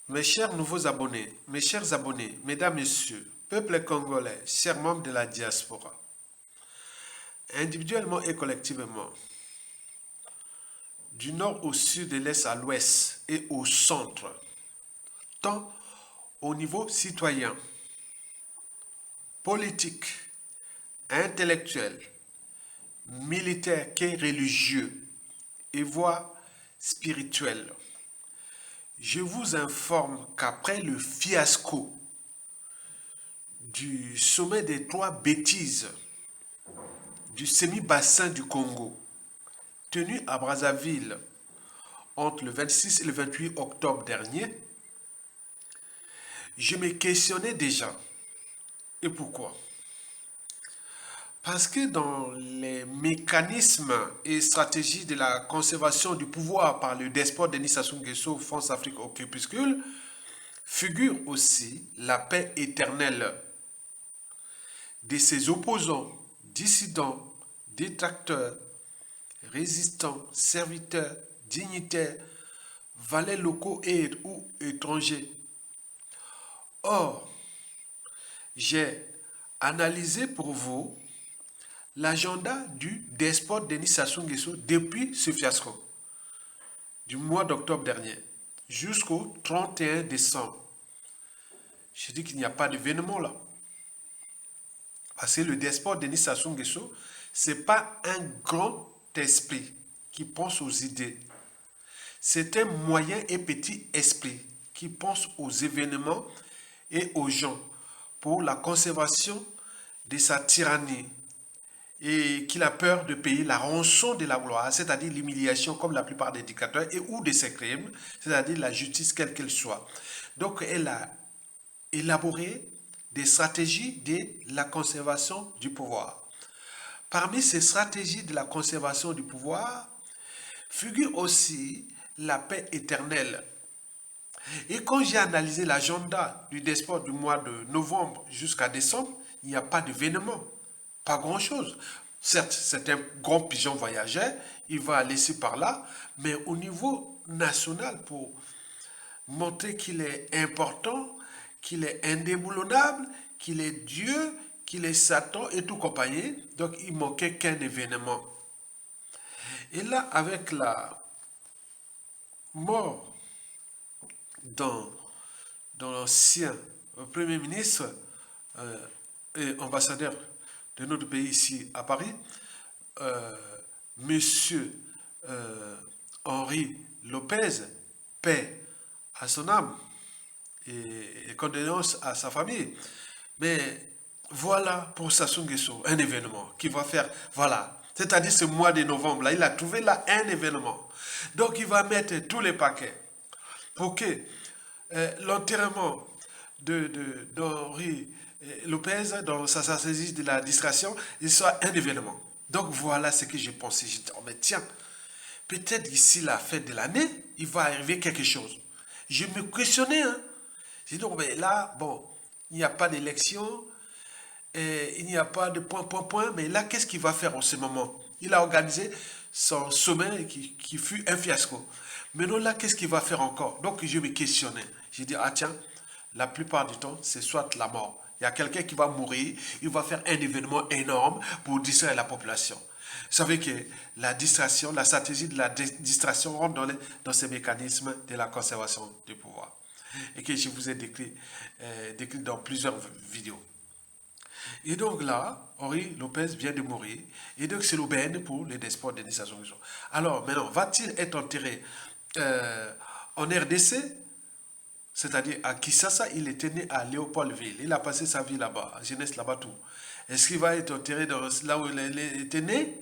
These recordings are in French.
Mes chers nouveaux abonnés, mes chers abonnés, mesdames, messieurs, peuple congolais, chers membres de la diaspora, individuellement et collectivement, du nord au sud, de l'est à l'ouest et au centre, tant au niveau citoyen, politique, intellectuel, militaire qu'est religieux et voire spirituel. Je vous informe qu'après le fiasco du sommet des trois bêtises du semi-bassin du Congo, tenu à Brazzaville entre le 26 et le 28 octobre dernier, je me questionnais déjà. Et pourquoi? Parce que dans les mécanismes et stratégies de la conservation du pouvoir par le despote Denis Sassou Nguesso, France Afrique au crépuscule, figure aussi la paix éternelle de ses opposants, dissidents, détracteurs, résistants, serviteurs, dignitaires, valets locaux et ou étrangers. Or, j'ai analysé pour vous l'agenda du despote Denis Sassou Nguesso depuis ce fiasco du mois d'octobre dernier jusqu'au 31 décembre. Je dis qu'il n'y a pas d'événement là. Parce que le despote Denis Sassou Nguesso, ce n'est pas un grand esprit qui pense aux idées. C'est un moyen et petit esprit qui pense aux événements et aux gens pour la conservation de sa tyrannie et qu'il a peur de payer la rançon de la gloire, c'est-à-dire l'humiliation comme la plupart des dictateurs et ou de ses crimes, c'est-à-dire la justice quelle qu'elle soit. Donc elle a élaboré des stratégies de la conservation du pouvoir. Parmi ces stratégies de la conservation du pouvoir figure aussi la paix éternelle. Et quand j'ai analysé l'agenda du despote du mois de novembre jusqu'à décembre, il n'y a pas d'événement, pas grand-chose. Certes, c'est un grand pigeon voyageur, il va aller ci par là, mais au niveau national, pour montrer qu'il est important, qu'il est indéboulonnable, qu'il est Dieu, qu'il est Satan et tout compagnie, donc il manquait qu'un événement. Et là, avec la mort dans l'ancien Premier ministre et ambassadeur de notre pays ici à Paris, Monsieur Henri Lopez, paix à son âme et condoléances à sa famille. Mais voilà pour Sassou Nguesso un événement qui va faire, voilà, c'est-à-dire ce mois de novembre, là, il a trouvé là un événement. Donc il va mettre tous les paquets pour que l'enterrement d'Henri Lopez dans sa stratégie de la distraction, il soit un événement. Donc voilà ce que j'ai pensé. J'ai dit, oh mais tiens, peut-être d'ici la fin de l'année, il va arriver quelque chose. Je me questionnais, hein. J'ai dit, oh mais là, bon, il n'y a pas d'élection, il n'y a pas de point, mais là, qu'est-ce qu'il va faire en ce moment? Il a organisé son sommet qui fut un fiasco. Maintenant, là, qu'est-ce qu'il va faire encore? Donc, je me questionnais. J'ai dit, ah tiens, la plupart du temps, c'est soit la mort. Il y a quelqu'un qui va mourir, il va faire un événement énorme pour distraire la population. Vous savez que la distraction, la stratégie de la distraction rentre dans ces mécanismes de la conservation du pouvoir. Et que je vous ai décrit dans plusieurs vidéos. Et donc là, Henri Lopez vient de mourir. Et donc c'est l'aubaine pour les despotes de Denis Sassou Nguesso. Alors maintenant, va-t-il être enterré en RDC? C'est-à-dire à Kinshasa, il était né à Léopoldville. Il a passé sa vie là-bas, jeunesse là-bas tout. Est-ce qu'il va être enterré là où il était né?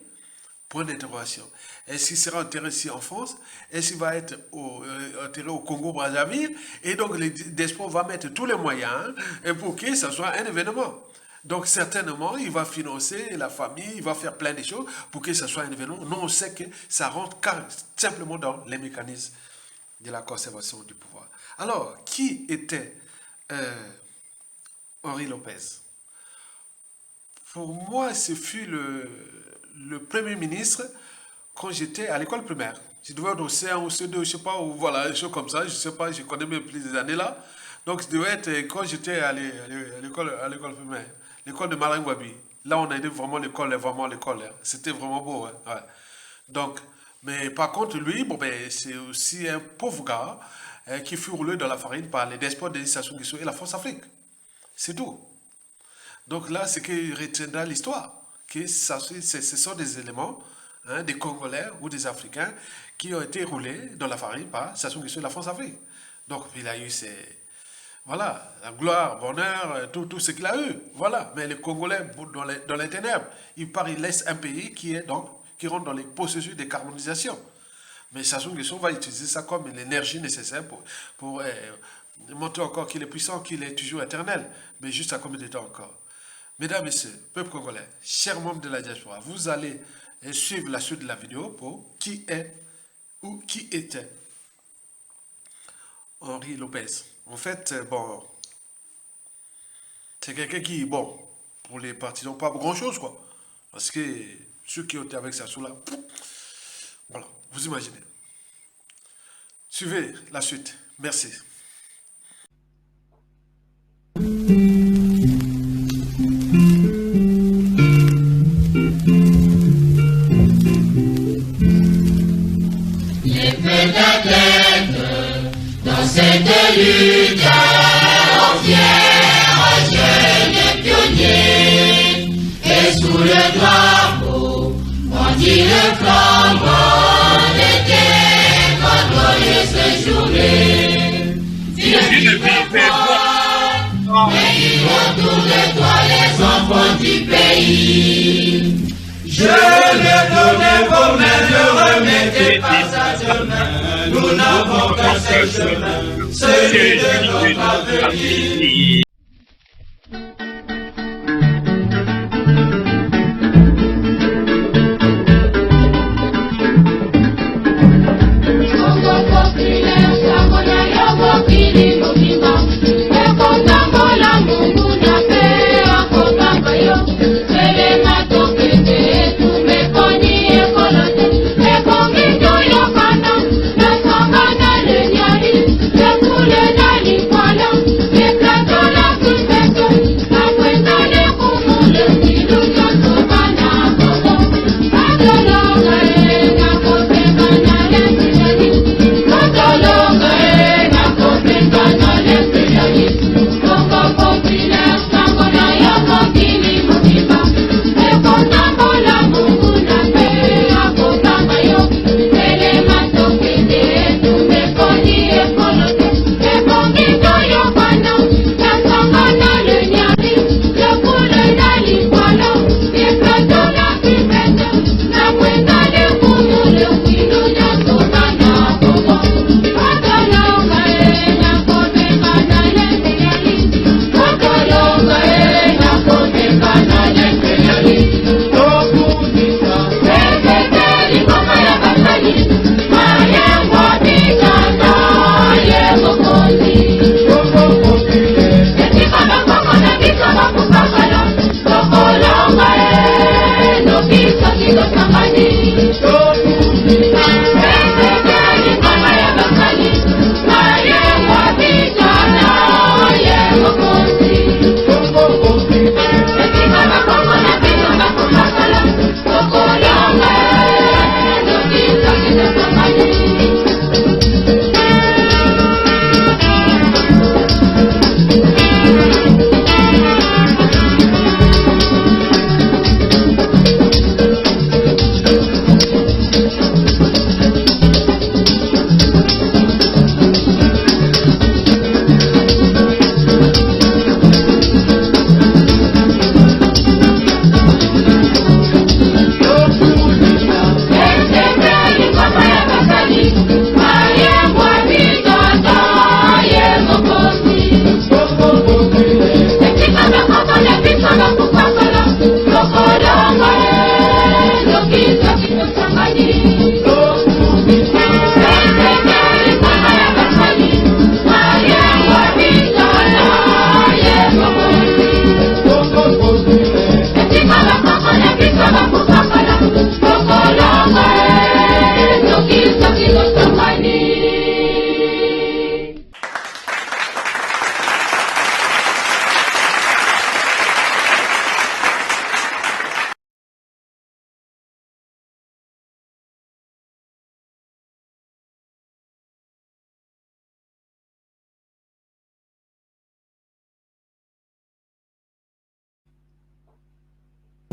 Point d'interrogation. Est-ce qu'il sera enterré ici en France? Est-ce qu'il va être enterré au Congo-Brazzaville? Et donc, les despotes vont mettre tous les moyens pour que ce soit un événement. Donc, certainement, il va financer la famille, il va faire plein de choses pour que ce soit un événement. Non, on sait que ça rentre simplement dans les mécanismes de la conservation du pouvoir. Alors, qui était Henri Lopez? Pour moi, ce fut le Premier ministre quand j'étais à l'école primaire. Je devais être au C1 ou C2, je sais pas, ou voilà, des choses comme ça, je sais pas, je connais même plus des années là. Donc, je devais être, quand j'étais à l'école primaire, l'école de Marangwabi, là, on a été vraiment l'école, hein. C'était vraiment beau, hein, ouais. Donc, mais par contre, lui, bon, ben, c'est aussi un pauvre gars qui fut roulé dans la farine par les despotes de Sassou Nguesso et la France-Afrique. C'est tout. Donc là, c'est qu'il retiendra l'histoire, que ce sont des éléments, hein, des Congolais ou des Africains qui ont été roulés dans la farine par Sassou Nguesso et la France-Afrique. Donc, il a eu voilà, la gloire, bonheur, tout ce qu'il a eu. Voilà. Mais les Congolais, dans les ténèbres, il laisse un pays qui rentre dans les processus de carbonisation. Mais Sassou Nguesso va utiliser ça comme l'énergie nécessaire pour montrer encore qu'il est puissant, qu'il est toujours éternel. Mais juste à combien de temps encore? Mesdames, Messieurs, peuple congolais, chers membres de la diaspora, vous allez suivre la suite de la vidéo pour qui est ou qui était Henri Lopez. En fait, bon, c'est quelqu'un qui, bon, pour les partisans, pas grand-chose, quoi. Parce que ceux qui étaient avec Sassou là, voilà, vous imaginez. Suivez la suite. Merci. Les feux de tête dans cette lutte entière, jeunes pionniers, et sous le drapeau, on dit le flambeau d'été, quand glorieuse journée. Dieu et autour de toi les enfants du pays. Je le donnais vos mains, ne remettez pas à demain. Nous n'avons qu'un seul chemin, celui de notre avenir. Le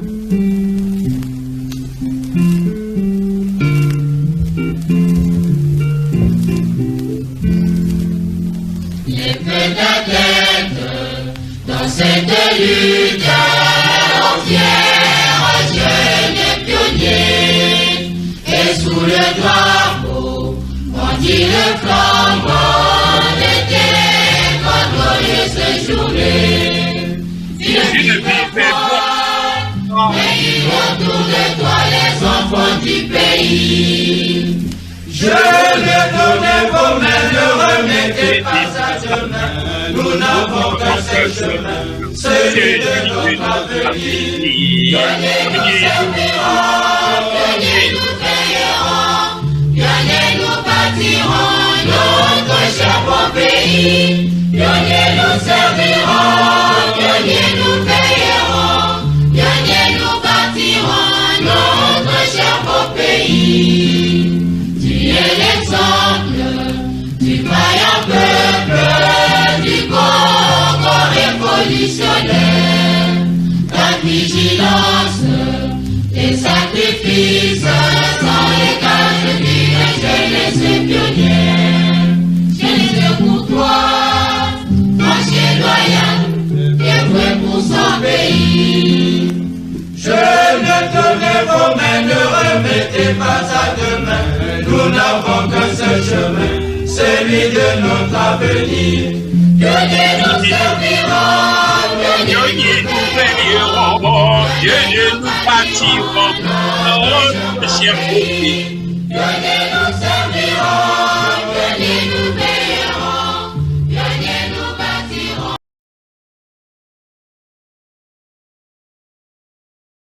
Les peut-être dans cette lutte entière, jeunes pionniers, et sous le drapeau, brandit le flambeau de tes glorieuses journées. Vive et autour de toi les enfants du pays. Je le donne vos mains, ne remettez pas à demain. Nous n'avons qu'un seul chemin, celui de notre avenir. Pionniers nous servirons, pionniers nous veillerons, pionniers nous bâtirons notre cher bon pays. Pionniers nous serviront, pionniers nous veillerons, pionniers nous bâtirons notre cher bon pays. Tu es l'exemple du vaillant peuple du Congo révolutionnaire. Ta vigilance, tes sacrifices sans les cages d'une jeunesse pionnière. Jeunesse courtois, marché loyal, et prêt pour son pays. Je ne donne vos mains, ne remettez pas à demain. Nous n'avons qu'un seul chemin, celui de notre avenir. Pionniers nous servirons, pionniers nous veillerons, pionniers nous bâtirons notre cher pays.